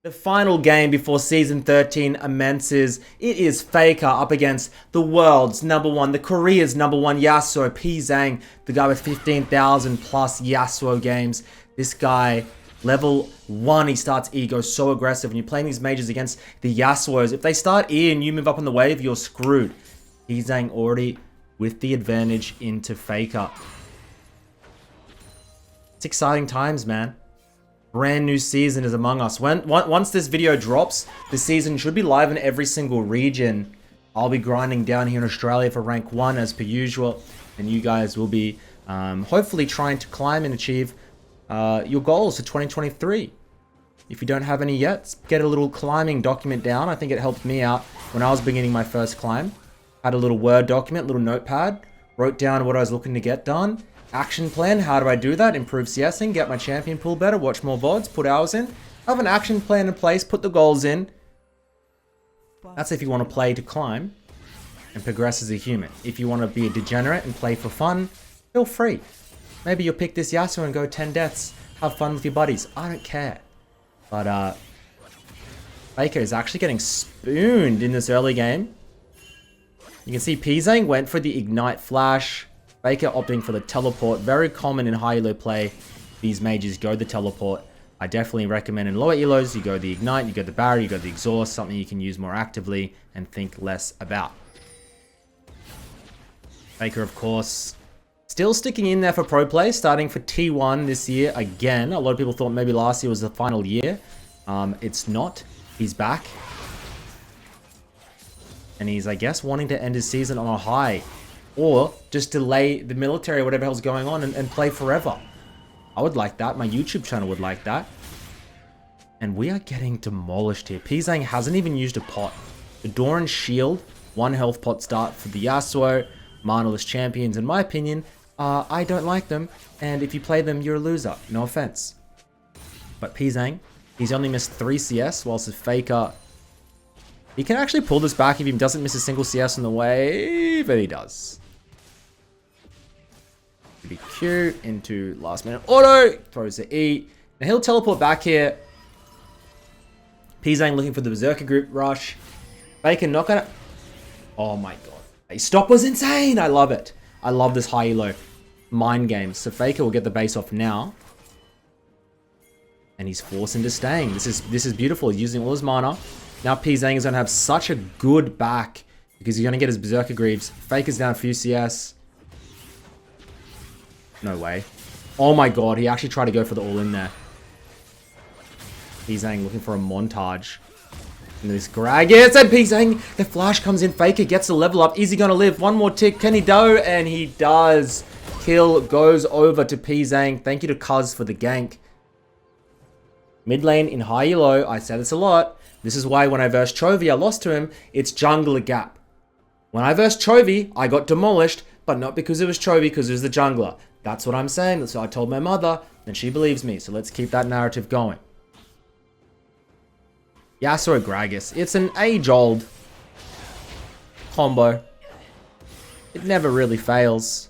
The final game before Season 13 commences. It is FAKER up against the world's #1, the Korea's #1 Yasuo, Pzzzang, the guy with 15,000 plus Yasuo games. This guy, level 1, he starts E, goes so aggressive. When you're playing these mages against the Yasuos, if they start E and you move up on the wave, you're screwed. Pzzzang already with the advantage into FAKER. It's exciting times, man. Brand new season is among us. Once this video drops, the season should be live in every single region. I'll be grinding down here in Australia for rank 1 as per usual, and you guys will be hopefully trying to climb and achieve your goals for 2023. If you don't have any yet, get a little climbing document down. I think it helped me out when I was beginning my first climb. Had a little Word document, little notepad, wrote down what I was looking to get done. Action plan, how do I do that? Improve CSing, get my champion pool better, watch more VODs, put hours in. Have an action plan in place, put the goals in. That's if you want to play to climb and progress as a human. If you want to be a degenerate and play for fun, feel free. Maybe you'll pick this Yasuo and go 10 deaths. Have fun with your buddies. I don't care. But, FAKER is actually getting spooned in this early game. You can see Pzzzang went for the Ignite Flash. FAKER opting for the teleport. Very common in high elo play. These mages go the teleport. I definitely recommend in lower elos, you go the Ignite, you go the Barrier, you go the Exhaust, something you can use more actively and think less about. FAKER, of course, still sticking in there for pro play, starting for T1 this year again. A lot of people thought maybe last year was the final year. It's not. He's back. And he's, I guess, wanting to end his season on a high. Or just delay the military or whatever hell's going on and play forever. I would like that. My YouTube channel would like that. And we are getting demolished here. Pzzzang hasn't even used a pot. The Doran Shield, 1 health pot start for the Yasuo. Manaless champions, in my opinion, I don't like them. And if you play them, you're a loser. No offense. But Pzzzang, he's only missed 3 CS, whilst with FAKER, he can actually pull this back if he doesn't miss a single CS on the wave, but he does. Be cute into last minute auto, throws the E. Now he'll teleport back here. Pzzzang looking for the Berserker group rush. FAKER not gonna. Oh my god. His stop was insane. I love it. I love this high elo mind games. So FAKER will get the base off now. And he's forced into staying. This is beautiful. He's using all his mana. Now Pzzzang is gonna have such a good back because he's gonna get his Berserker Greaves. FAKER's down a few CS. No way. Oh my god, he actually tried to go for the all-in there. Pzzzang looking for a montage. And this Gragas and Pzzzang, the flash comes in. FAKER gets the level up. Is he gonna live? One more tick. Can he do? And he does. Kill goes over to Pzzzang. Thank you to Cuz for the gank. Mid lane in high elo, I say this a lot. This is why when I versed Chovy, I lost to him. It's jungler gap. When I versed Chovy, I got demolished, but not because it was Chovy, because it was the jungler. That's what I'm saying. That's what I told my mother, and she believes me. So let's keep that narrative going. Yasuo Gragas. It's an age-old combo. It never really fails.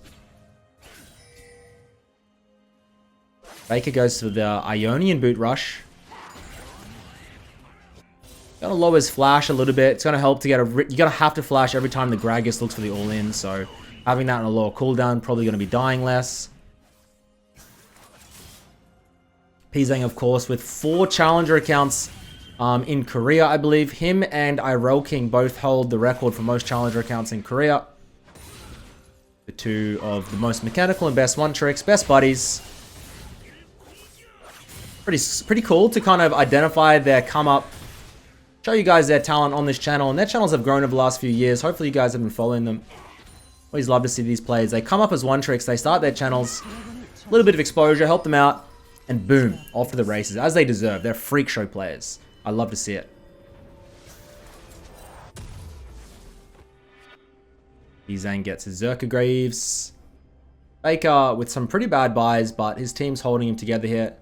FAKER goes for the Ionian boot rush. Gonna lower his flash a little bit. It's gonna help to get a. You're gonna have to flash every time the Gragas looks for the all-in. So having that on a lower cooldown, probably gonna be dying less. Pzzzang, of course, with 4 challenger accounts in Korea, I believe. Him and King both hold the record for most challenger accounts in Korea. The 2 of the most mechanical and best one tricks, best buddies. Pretty cool to kind of identify their come up. Show you guys their talent on this channel, and their channels have grown over the last few years. Hopefully you guys have been following them. Always love to see these players. They come up as one tricks, they start their channels, a little bit of exposure, help them out, and boom, off to the races, as they deserve. They're freak show players. I love to see it. Pzzzang gets his Berserker Greaves. FAKER with some pretty bad buys, but his team's holding him together here.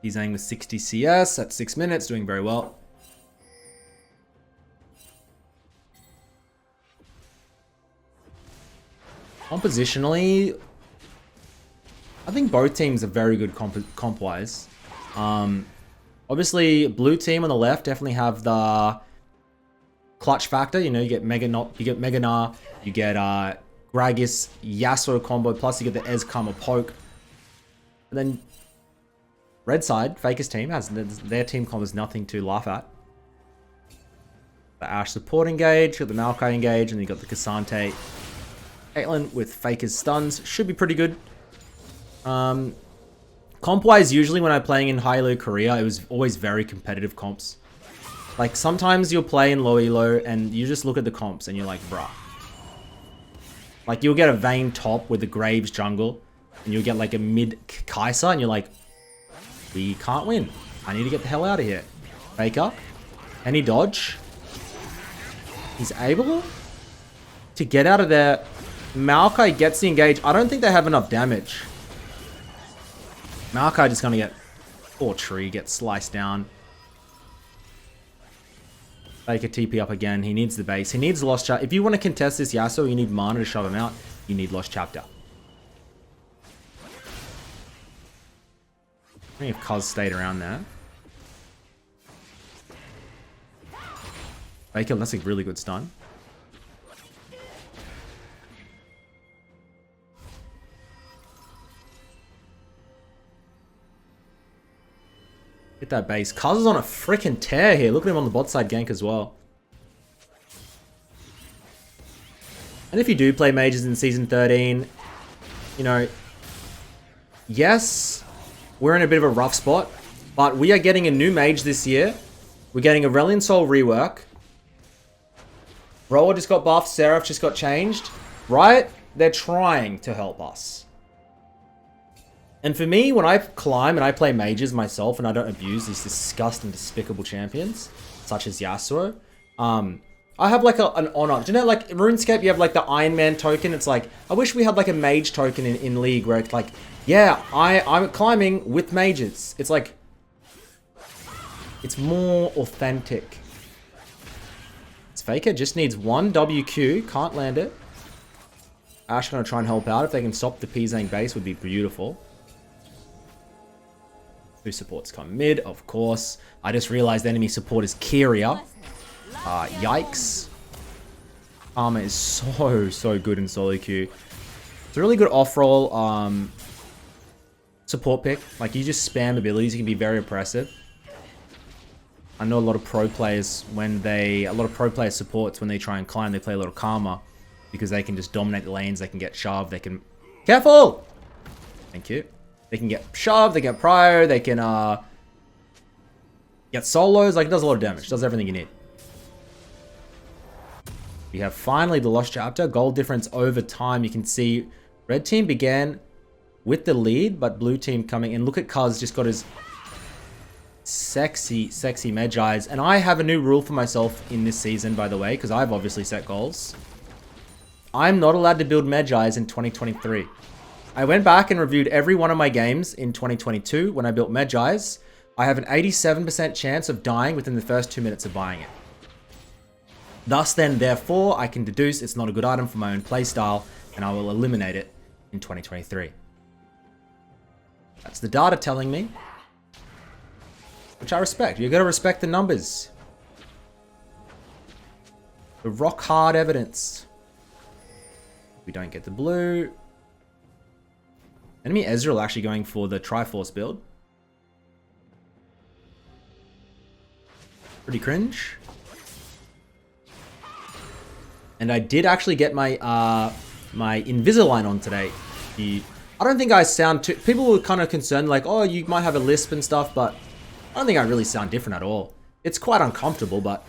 Pzzzang with 60 CS at 6 minutes, doing very well. Compositionally, I think both teams are very good comp-wise. Obviously, blue team on the left definitely have the clutch factor. You know, you get Mega Gnar, you get Gragas Yasuo combo, plus you get the Ez Karma poke. And then red side, Faker's team has their team combo is nothing to laugh at. The Ashe support engage, got the Maokai engage, and you got the Cassante. Caitlyn with Faker's stuns should be pretty good. Comp-wise, usually when I'm playing in high-elo Korea, it was always very competitive comps. Like, sometimes you'll play in low-elo, and you just look at the comps, and you're like, bruh. Like, you'll get a Vayne top with the Graves jungle, and you'll get, like, a mid-Kai'Sa, and you're like, we can't win. I need to get the hell out of here. Faker. Can he dodge? He's able to get out of there. Maokai gets the engage. I don't think they have enough damage. Maokai just gonna get... Poor tree gets sliced down. Faker TP up again. He needs the base. He needs Lost Chapter. If you want to contest this Yasuo, you need mana to shove him out. You need Lost Chapter. I think if Kuz stayed around there. Faker, that's a really good stun. Hit that base. Kuz is on a freaking tear here. Look at him on the bot side gank as well. And if you do play mages in Season 13, you know, yes, we're in a bit of a rough spot, but we are getting a new mage this year. We're getting a Reliant Soul rework. Roa just got buffed. Seraph just got changed. Right? They're trying to help us. And for me, when I climb and I play mages myself and I don't abuse these disgusting, despicable champions, such as Yasuo, I have like an honor. Do you know, like, RuneScape, you have like the Iron Man token? It's like, I wish we had like a mage token in League where it's like, yeah, I'm climbing with mages. It's like, it's more authentic. It's Faker, just needs one WQ, can't land it. Ashe gonna try and help out. If they can stop the Pzzzang base, would be beautiful. Who supports come mid, of course. I just realized the enemy support is Kyria. Yikes. Armor is so good in solo queue. It's a really good off-roll support pick. Like, you just spam abilities, you can be very oppressive. I know a lot of pro players supports when they try and climb, they play a lot of Karma because they can just dominate the lanes, they can get shoved, they can... Careful! Thank you. They can get shoved, they get prior, they can get solos, like, it does a lot of damage, does everything you need. We have finally the Lost Chapter, goal difference over time. You can see red team began with the lead, but blue team coming in. Look at Kuz, just got his sexy Medjais. And I have a new rule for myself in this season, by the way, because I've obviously set goals. I'm not allowed to build Medjais in 2023. I went back and reviewed every one of my games in 2022 when I built Medjais. I have an 87% chance of dying within the first 2 minutes of buying it. Thus then, therefore, I can deduce it's not a good item for my own playstyle, and I will eliminate it in 2023. That's the data telling me, which I respect. You gotta respect the numbers. The rock hard evidence. We don't get the blue. Enemy Ezreal actually going for the Triforce build. Pretty cringe. And I did actually get my my Invisalign on today. I don't think I sound too... People were kind of concerned, like, oh, you might have a lisp and stuff, but I don't think I really sound different at all. It's quite uncomfortable, but...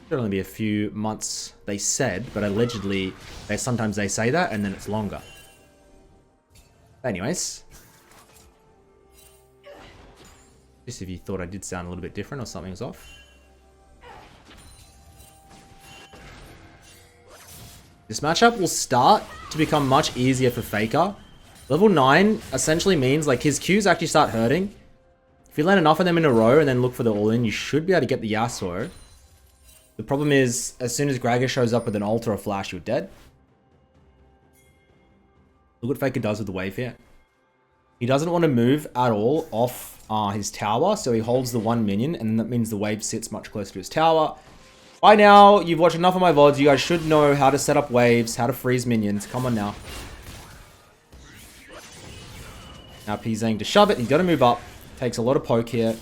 It'll only be a few months, they said, but allegedly, sometimes they say that, and then it's longer. Anyways. Just if you thought I did sound a little bit different or something was off. This matchup will start to become much easier for Faker. Level 9 essentially means, like, his Qs actually start hurting. If you land enough of them in a row and then look for the all-in, you should be able to get the Yasuo. The problem is, as soon as Gragas shows up with an ult or a flash, you're dead. Look what Faker does with the wave here. He doesn't want to move at all off his tower, so he holds the 1 minion, and that means the wave sits much closer to his tower. By now, you've watched enough of my VODs. You guys should know how to set up waves, how to freeze minions. Come on now. Now Pzzzang to shove it. He's got to move up. Takes a lot of poke here.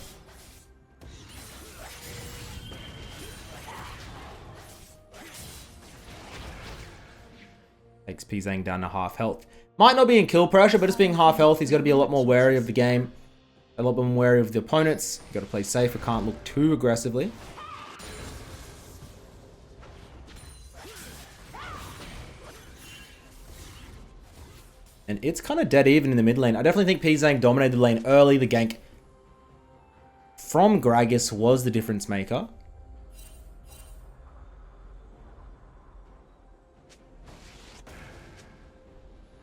Takes Pzzzang down to half health. Might not be in kill pressure, but just being half health, he's got to be a lot more wary of the game. A lot more wary of the opponents. Got to play safer. Can't look too aggressively. And it's kind of dead even in the mid lane. I definitely think Pzzzang dominated the lane early. The gank from Gragas was the difference maker.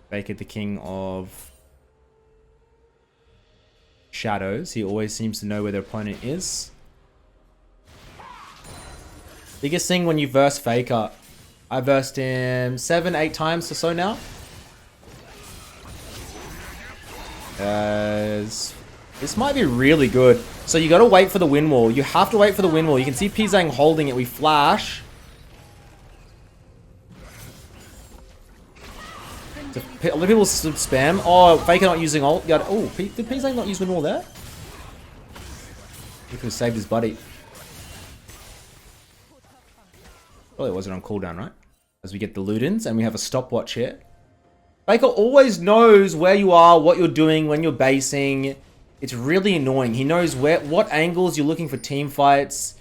Faker, the king of shadows. He always seems to know where their opponent is. Biggest thing when you verse Faker. I versed him 7, 8 times or so now. This might be really good. So you got to wait for the wind wall. You have to wait for the wind wall. You can see Pzzzang holding it. We flash. A lot of people spam. Oh, Faker not using ult. Oh, did Pzzzang not use wind wall there? He could have saved his buddy. Well, it wasn't on cooldown, right? As we get the loot-ins and we have a stopwatch here. Faker always knows where you are, what you're doing, when you're basing. It's really annoying. He knows what angles you're looking for team fights.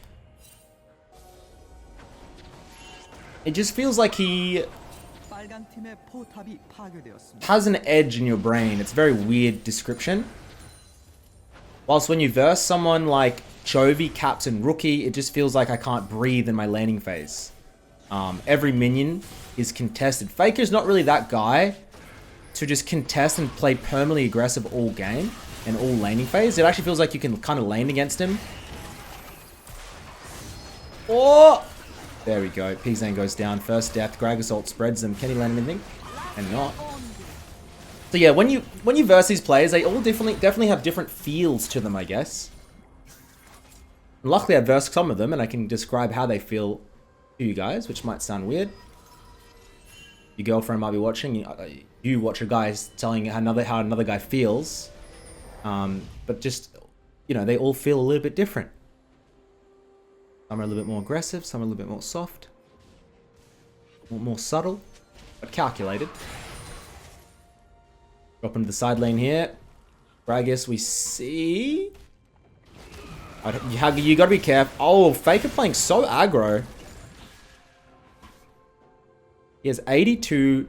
It just feels like he has an edge in your brain. It's a very weird description. Whilst when you verse someone like Chovy, Captain, Rookie, it just feels like I can't breathe in my laning phase. Every minion is contested. Faker's not really that guy to just contest and play permanently aggressive all game and all laning phase. It actually feels like you can kind of lane against him. Oh! There we go. Pzzzang goes down. First death. Gragas ult spreads them. Can he land anything? And not. So yeah, when you verse these players, they all definitely have different feels to them, I guess. And luckily I versed some of them and I can describe how they feel to you guys, which might sound weird. Your girlfriend might be watching. You watch a guy telling how another guy feels. But just, you know, they all feel a little bit different. Some are a little bit more aggressive, some are a little bit more soft. More subtle, but calculated. Drop into the side lane here. Gragas, we see. You gotta be careful. Oh, Faker playing so aggro. He has 82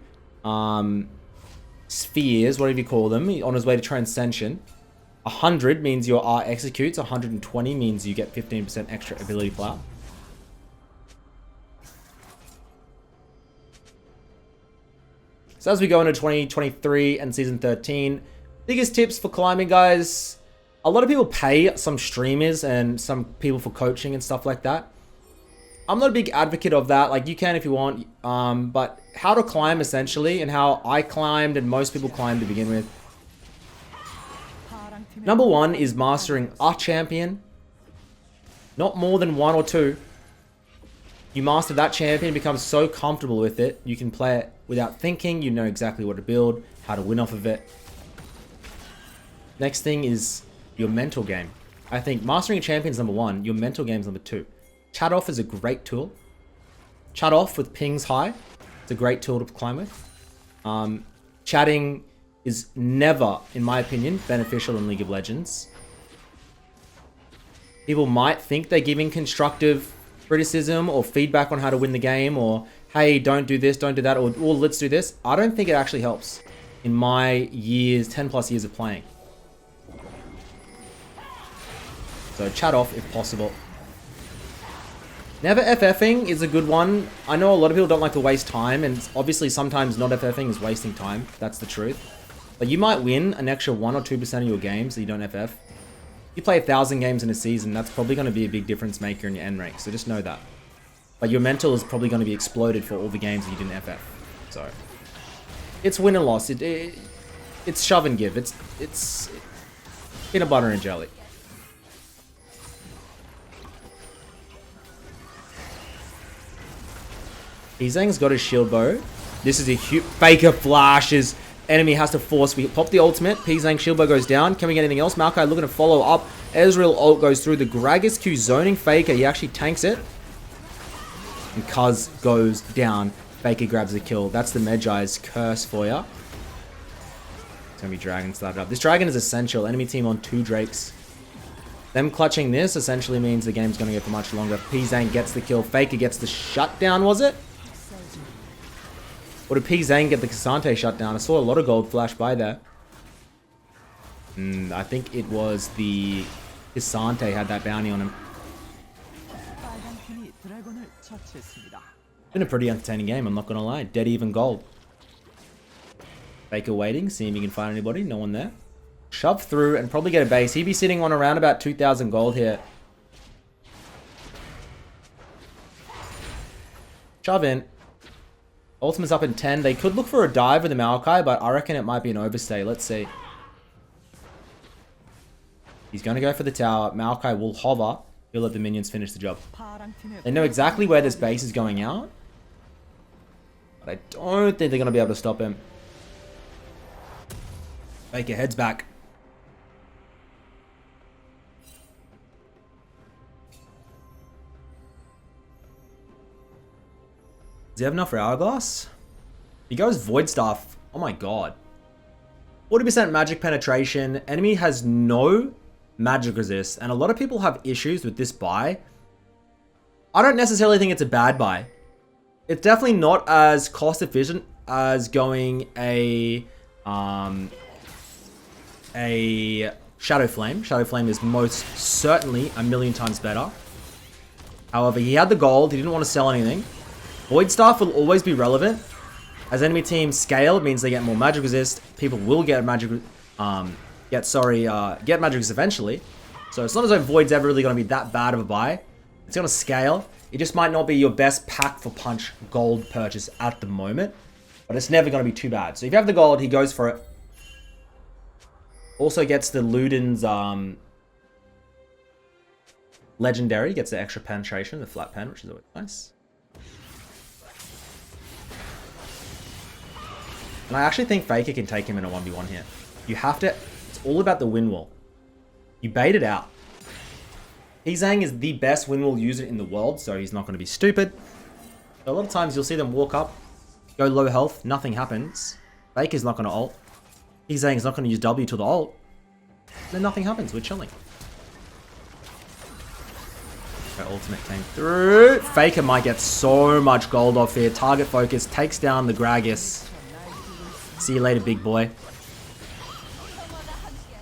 spheres, whatever you call them, on his way to Transcension. 100 means your R executes. 120 means you get 15% extra ability power. So as we go into 2023 and Season 13, biggest tips for climbing, guys. A lot of people pay some streamers and some people for coaching and stuff like that. I'm not a big advocate of that. Like, you can if you want. But how to climb, essentially, and how I climbed and most people climbed to begin with. Number 1 is mastering a champion. Not more than 1 or 2. You master that champion, become so comfortable with it, you can play it without thinking. You know exactly what to build, how to win off of it. Next thing is your mental game. I think mastering a champion is number 1. Your mental game is number 2. Chat off is a great tool. Chat off with pings high. It's a great tool to climb with. Chatting is never, in my opinion, beneficial in League of Legends. People might think they're giving constructive criticism or feedback on how to win the game, or hey, don't do this, don't do that, or let's do this. I don't think it actually helps in my years, 10 plus years of playing. So chat off if possible. Never FFing is a good one. I know a lot of people don't like to waste time, and obviously sometimes not FFing is wasting time. That's the truth. But you might win an extra 1 or 2% of your games that you don't FF. You play 1,000 games in a season, that's probably going to be a big difference maker in your end rank, so just know that. But your mental is probably going to be exploded for all the games that you didn't FF. So It's win and loss. It's shove and give. It's peanut butter and jelly. Pzzzang's got his shield bow. This is a huge Faker flashes. Enemy has to force. We pop the ultimate. Pzzzang shield bow goes down. Can we get anything else? Maokai looking to follow up. Ezreal ult goes through. The Gragas Q zoning Faker. He actually tanks it. And Kuz goes down. Faker grabs the kill. That's the Medjai's curse for ya. It's going to be Dragon started up. This Dragon is essential. Enemy team on 2 Drakes. Them clutching this essentially means the game's going to go for much longer. Pzzzang gets the kill. Faker gets the shutdown, was it? Or did Pzzzang get the Cassante shutdown? I saw a lot of gold flash by there. I think it was the Cassante had that bounty on him. Been a pretty entertaining game, I'm not going to lie. Dead even gold. Faker waiting, seeing if he can find anybody. No one there. Shove through and probably get a base. He'd be sitting on around about 2,000 gold here. Shove in. Ultimate's up in 10. They could look for a dive with the Maokai, but I reckon it might be an overstay. Let's see. He's going to go for the tower. Maokai will hover. He'll let the minions finish the job. They know exactly where this base is going out. But I don't think they're going to be able to stop him. Faker heads back. Does he have enough for Hourglass? He goes Void Staff. Oh my god. 40% magic penetration. Enemy has no magic resist. And a lot of people have issues with this buy. I don't necessarily think it's a bad buy. It's definitely not as cost efficient as going a Shadow Flame. Shadow Flame is most certainly a million times better. However, he had the gold. He didn't want to sell anything. Void Staff will always be relevant. As enemy teams scale, it means they get more magic resist. People will get magic get magic resist eventually. So it's not as though Void's ever really going to be that bad of a buy. It's going to scale. It just might not be your best pack for punch gold purchase at the moment. But it's never going to be too bad. So if you have the gold, he goes for it. Also gets the Luden's legendary. Gets the extra penetration, the flat pen, which is always nice. And I actually think Faker can take him in a 1v1 here. You have to... It's all about the win wall. You bait it out. Pzzzang is the best win wall user in the world, so he's not going to be stupid. A lot of times you'll see them walk up, go low health, nothing happens. Faker's not going to ult. Pzzzang is not going to use W to the ult. Then nothing happens. We're chilling. Okay, ultimate came through. Faker might get so much gold off here. Target focus takes down the Gragas. See you later, big boy.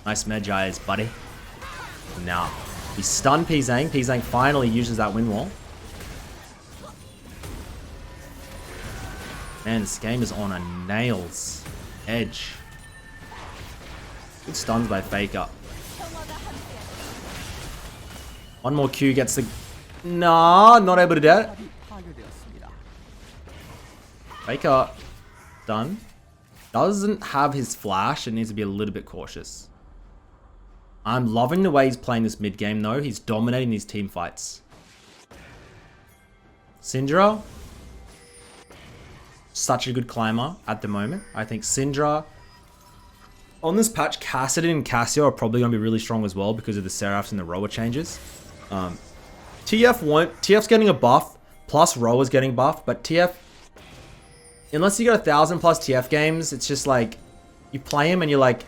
Nice Medjai's, buddy. Now, he stunned Pzzzang. Pzzzang finally uses that win wall. Man, this game is on a nail's edge. Good stuns by Faker. One more Q gets the... Nah, not able to do it. Faker done. Doesn't have his flash and needs to be a little bit cautious. I'm loving the way he's playing this mid game though. He's dominating these team fights. Syndra. Such a good climber at the moment. I think Syndra. On this patch, Cassidy and Cassio are probably going to be really strong as well because of the Seraphs and the Roa changes. TF's getting a buff, plus Roa's getting buffed, but TF... Unless you got 1,000+ TF games, it's just like... You play him and you're like...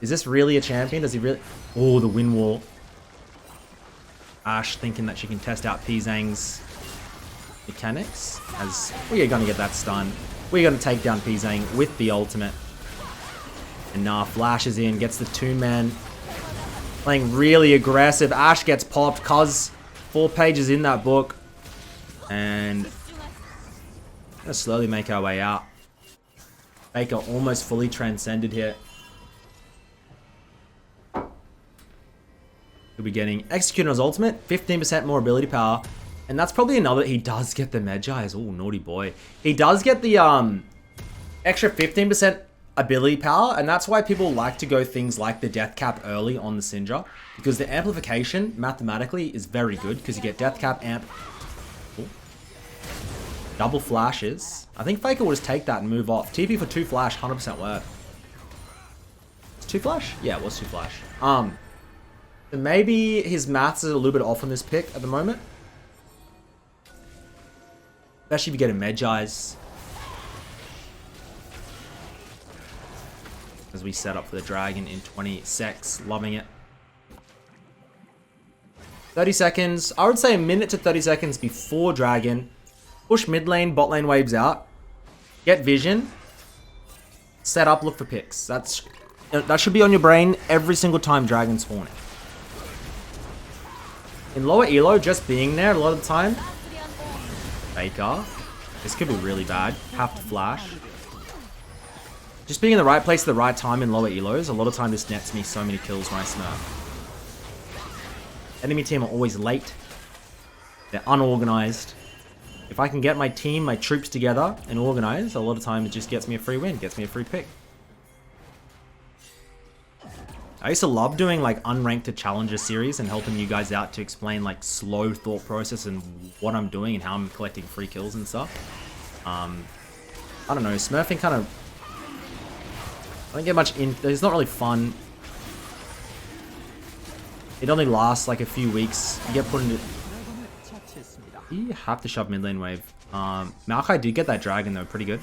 Is this really a champion? Does he really... Oh, the win wall. Ashe thinking that she can test out Pzzzang's mechanics. As we are going to get that stun. We're going to take down Pzzzang with the ultimate. And nah, flashes in, gets the 2-man. Playing really aggressive. Ashe gets popped. Cuz 4 pages in that book. And... Gonna slowly make our way out. Faker almost fully transcended here. He'll be getting executed on his ultimate, 15% more ability power. And that's probably another... He does get the Medjai's. Oh, naughty boy. He does get the extra 15% ability power, and that's why people like to go things like the death cap early on the Syndra, because the amplification mathematically is very good, because you get death cap, amp, double flashes. I think Faker will just take that and move off. TP for 2 flash, 100% worth. It's 2 flash? Yeah, it was 2 flash. So maybe his maths is a little bit off on this pick at the moment. Especially if you get a Medjai's. As we set up for the dragon in 20 secs. Loving it. 30 seconds. I would say a minute to 30 seconds before dragon. Push mid lane, bot lane waves out. Get vision. Set up, look for picks. That should be on your brain every single time dragon's spawning. In lower elo, just being there a lot of the time. Faker. This could be really bad. Have to flash. Just being in the right place at the right time in lower elos, a lot of time this nets me so many kills when I smurf. Enemy team are always late. They're unorganized. If I can get my team, my troops together and organize, a lot of time it just gets me a free win, gets me a free pick. I used to love doing like unranked to challenger series and helping you guys out to explain like slow thought process and what I'm doing and how I'm collecting free kills and stuff. I don't know, smurfing kind of, I don't get much in, it's not really fun. It only lasts like a few weeks. You get put into, you have to shove mid lane wave. Maokai did get that dragon though, pretty good.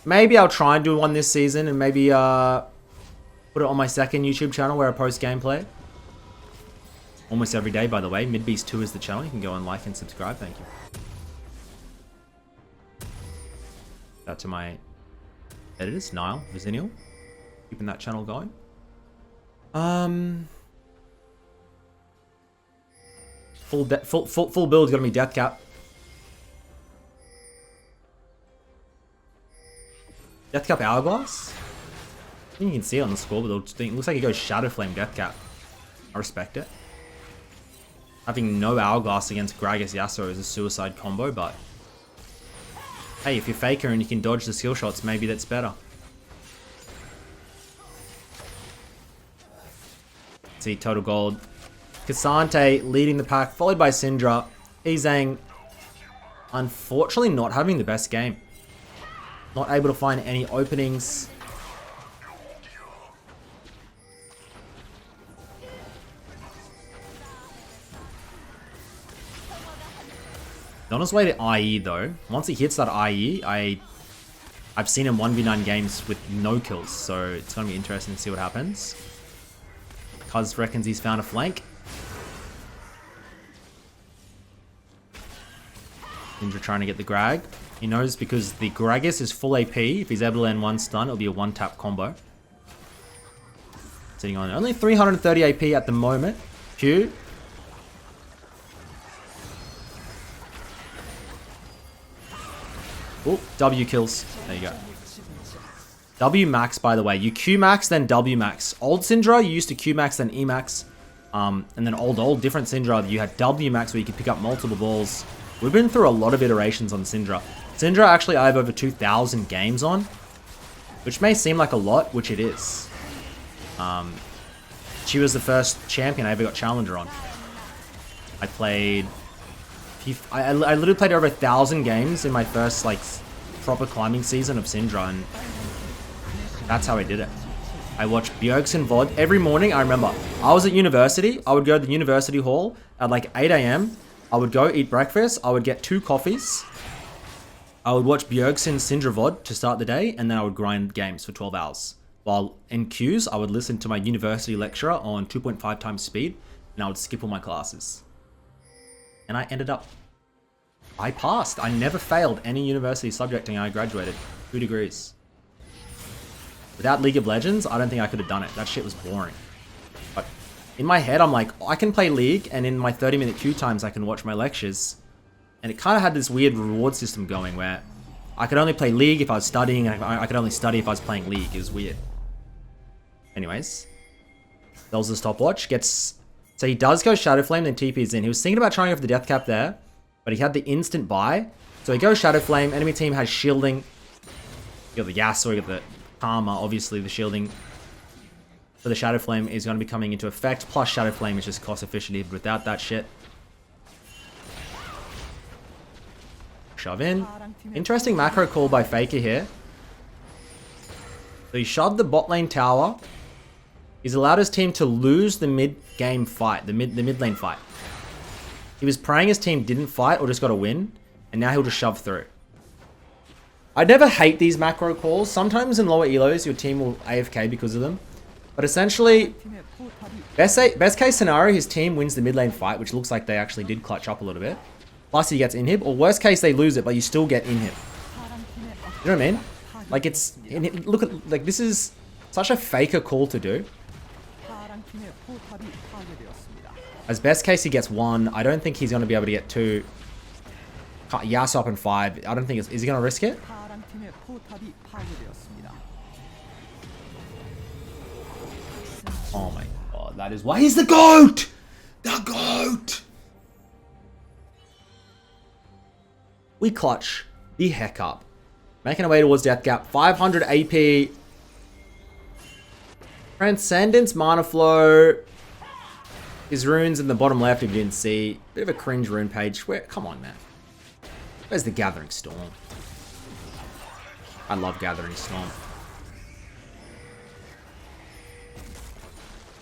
Maybe I'll try and do one this season and maybe put it on my second YouTube channel where I post gameplay. Almost every day, by the way. Midbeast 2 is the channel. You can go and like and subscribe. Thank you. Shout out to my editors, Niall, Vizinial. Keeping that channel going. Full build is gonna be death cap. Death cap hourglass. I think you can see it on the scoreboard. It looks like it goes Shadow Flame death cap. I respect it. Having no hourglass against Gragas Yasuo is a suicide combo, but hey, if you're Faker and you can dodge the skill shots, maybe that's better. See, total gold. Cassante leading the pack, followed by Syndra. Pzzzang, unfortunately not having the best game. Not able to find any openings. On his way to IE though. Once he hits that IE, I've seen him 1v9 games with no kills, so it's going to be interesting to see what happens. Cuz reckons he's found a flank. Syndra trying to get the Grag. He knows because the Gragas is full AP. If he's able to land one stun, it'll be a one-tap combo. Sitting on only 330 AP at the moment. Q. Oh, W kills. There you go. W max, by the way. You Q max, then W max. Old Syndra, you used to Q max, then E max. And then old different Syndra, you had W max where you could pick up multiple balls. We've been through a lot of iterations on Syndra. Syndra, actually, I have over 2,000 games on, which may seem like a lot, which it is. She was the first champion I ever got Challenger on. I played... I literally played over 1,000 games in my first, like, proper climbing season of Syndra, and that's how I did it. I watched Bjergsen VOD every morning. I remember, I was at university. I would go to the university hall at, like, 8 AM. I would go eat breakfast. I would get 2 coffees. I would watch Bjergsen's Syndra VOD to start the day, and then I would grind games for 12 hours. While in queues, I would listen to my university lecturer on 2.5 times speed, and I would skip all my classes. And I ended up... I passed. I never failed any university subject, and I graduated. 2 degrees. Without League of Legends, I don't think I could have done it. That shit was boring. But in my head, I'm like, I can play League, and in my 30-minute queue times, I can watch my lectures. And it kind of had this weird reward system going where I could only play League if I was studying, and I could only study if I was playing League. It was weird. Anyways, that was the stopwatch. So he does go Shadow Flame, then TP's in. He was thinking about trying off the death cap there, but he had the instant buy. So he goes Shadow Flame. Enemy team has shielding. You got the Yasuo, you got the Karma. Obviously, the shielding for the Shadow Flame is going to be coming into effect. Plus, Shadow Flame is just cost efficient even without that shit. Shove in. Interesting macro call by Faker here. So he shoved the bot lane tower. He's allowed his team to lose the mid-game fight, the mid lane fight. He was praying his team didn't fight or just got a win, and now he'll just shove through. I never hate these macro calls. Sometimes in lower elos, your team will AFK because of them. But essentially, best case scenario, his team wins the mid lane fight, which looks like they actually did clutch up a little bit. Plus he gets inhib, or worst case, they lose it, but you still get inhib. You know what I mean? Like look at, like this is such a faker call to do. As best case, he gets 1. I don't think he's going to be able to get 2. Yasuo up in 5. I don't think is he going to risk it? Oh my god, that is why he's the GOAT! The GOAT! We clutch the heck up. Making our way towards Death Gap. 500 AP. Transcendence, Mana Flow. His runes in the bottom left if you didn't see. Bit of a cringe rune page. Come on, man. Where's the Gathering Storm? I love Gathering Storm.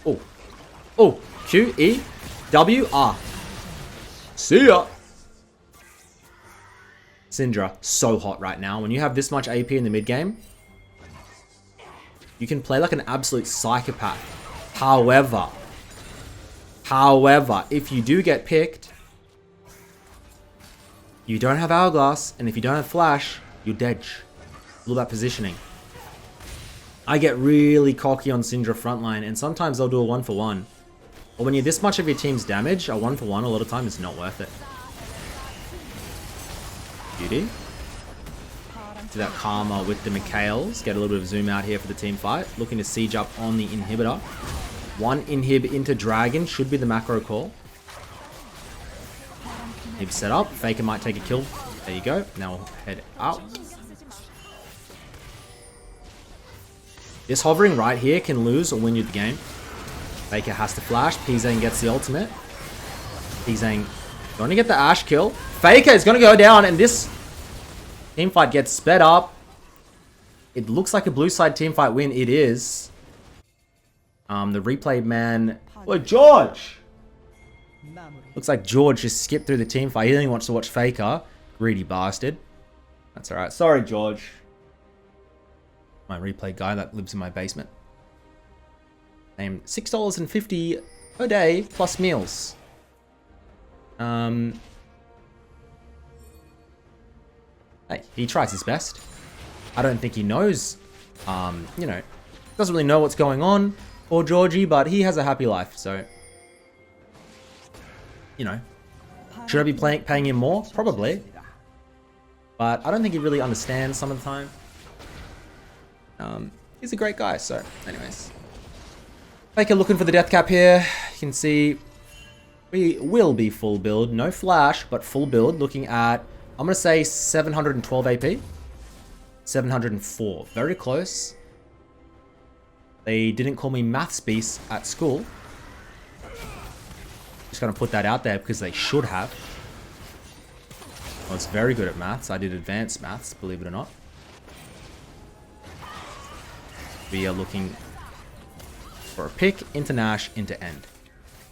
Oh. Oh. Q, E, W, R. See ya. Syndra, so hot right now. When you have this much AP in the mid game, you can play like an absolute psychopath. However, if you do get picked, you don't have Hourglass, and if you don't have Flash, you're dead. All about positioning. I get really cocky on Syndra frontline, and sometimes they'll do a 1-for-1. But when you're this much of your team's damage, a 1-for-1 a lot of time is not worth it. Beauty. To that Karma with the Mikhails. Get a little bit of zoom out here for the team fight. Looking to siege up on the inhibitor. 1 inhib into Dragon should be the macro call. Inhib set up. Faker might take a kill. There you go. Now we'll head out. This hovering right here can lose or win you the game. Faker has to flash. Pzzzang gets the ultimate. Pzzzang going to get the Ashe kill. Faker is going to go down, and this teamfight gets sped up. It looks like a blue side teamfight win. It is. The replay man. Oh, George! Looks like George just skipped through the teamfight. He only wants to watch Faker. Greedy bastard. That's alright. Sorry, George. My replay guy that lives in my basement. Named $6.50 per day plus meals. Hey, he tries his best. I don't think he knows, you know, doesn't really know what's going on for Georgie, but he has a happy life, so, you know. Should I be paying him more? Probably. But I don't think he really understands some of the time. He's a great guy, so, anyways. Faker looking for the death cap here. You can see we will be full build. No flash, but full build. Looking at, I'm going to say 712 AP. 704. Very close. They didn't call me maths beast at school. Just going to put that out there because they should have. I was very good at maths. I did advanced maths, believe it or not. We are looking for a pick into Nash, into end.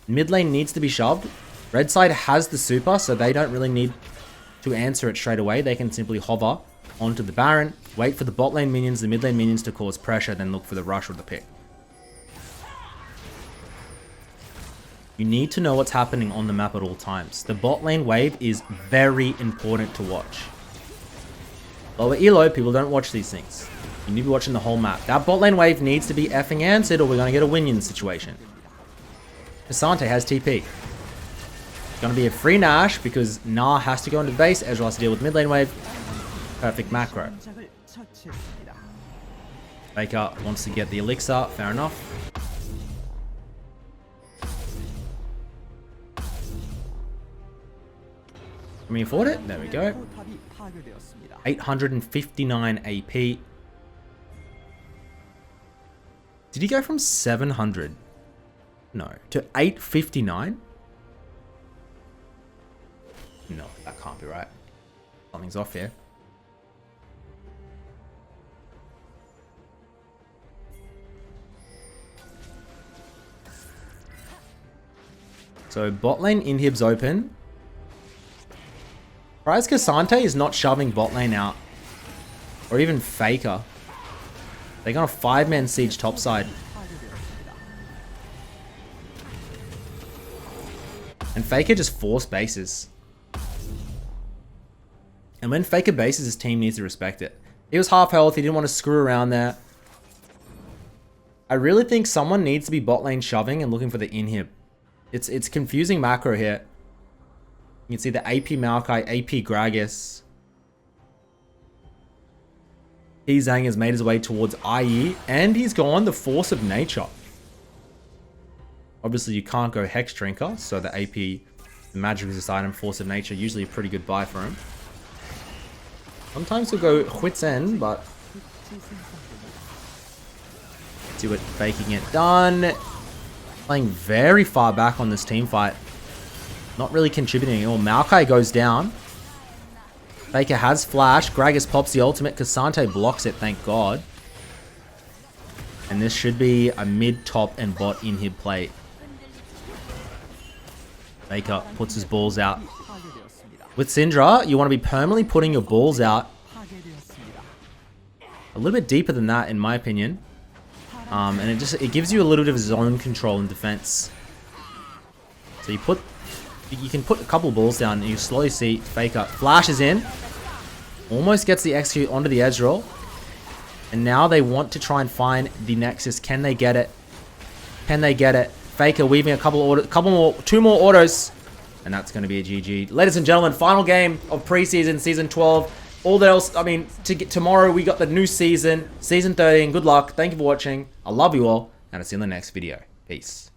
Mid lane needs to be shoved. Red side has the super, so they don't really need to answer it straight away. They can simply hover onto the Baron, wait for the bot lane minions, the mid lane minions to cause pressure, then look for the rush or the pick. You need to know what's happening on the map at all times. The bot lane wave is very important to watch. Lower elo, people don't watch these things. You need to be watching the whole map. That bot lane wave needs to be effing answered or we're going to get a win-win situation. Asante has TP. It's going to be a free Nash because Nah has to go into the base. Ezreal has to deal with mid lane wave. Perfect macro. Faker wants to get the elixir. Fair enough. Can we afford it? There we go. 859 AP. Did he go from 700? No. To 859? No, that can't be right. Something's off here. So bot lane inhib's open. Surprised Cassante is not shoving bot lane out. Or even Faker. They're gonna 5-man siege topside. And Faker just forced bases. And when Faker bases, his team needs to respect it. He was half health, he didn't want to screw around there. I really think someone needs to be bot lane shoving and looking for the inhib. It's confusing macro here. You can see the AP Maokai, AP Gragas. Pzzzang has made his way towards IE, and he's gone the Force of Nature. Obviously, you can't go Hex Drinker, so the AP, the Magic Resist item, Force of Nature, usually a pretty good buy for him. Sometimes he'll go Wits End, but... see what faking it done. Playing very far back on this team fight. Not really contributing at all. Maokai goes down. Faker has flash. Gragas pops the ultimate. Cassante blocks it, thank God. And this should be a mid, top, and bot inhib play. Faker puts his balls out. With Syndra, you want to be permanently putting your balls out. A little bit deeper than that, in my opinion. And it gives you a little bit of zone control and defense. So you can put a couple balls down and you slowly see Faker flashes in. Almost gets the execute onto the edge roll. And now they want to try and find the Nexus. Can they get it? Can they get it? Faker weaving a two more autos. And that's going to be a GG. Ladies and gentlemen, final game of preseason, season 12. All else, I mean, tomorrow we got the new season, season 13. Good luck. Thank you for watching. I love you all, and I'll see you in the next video. Peace.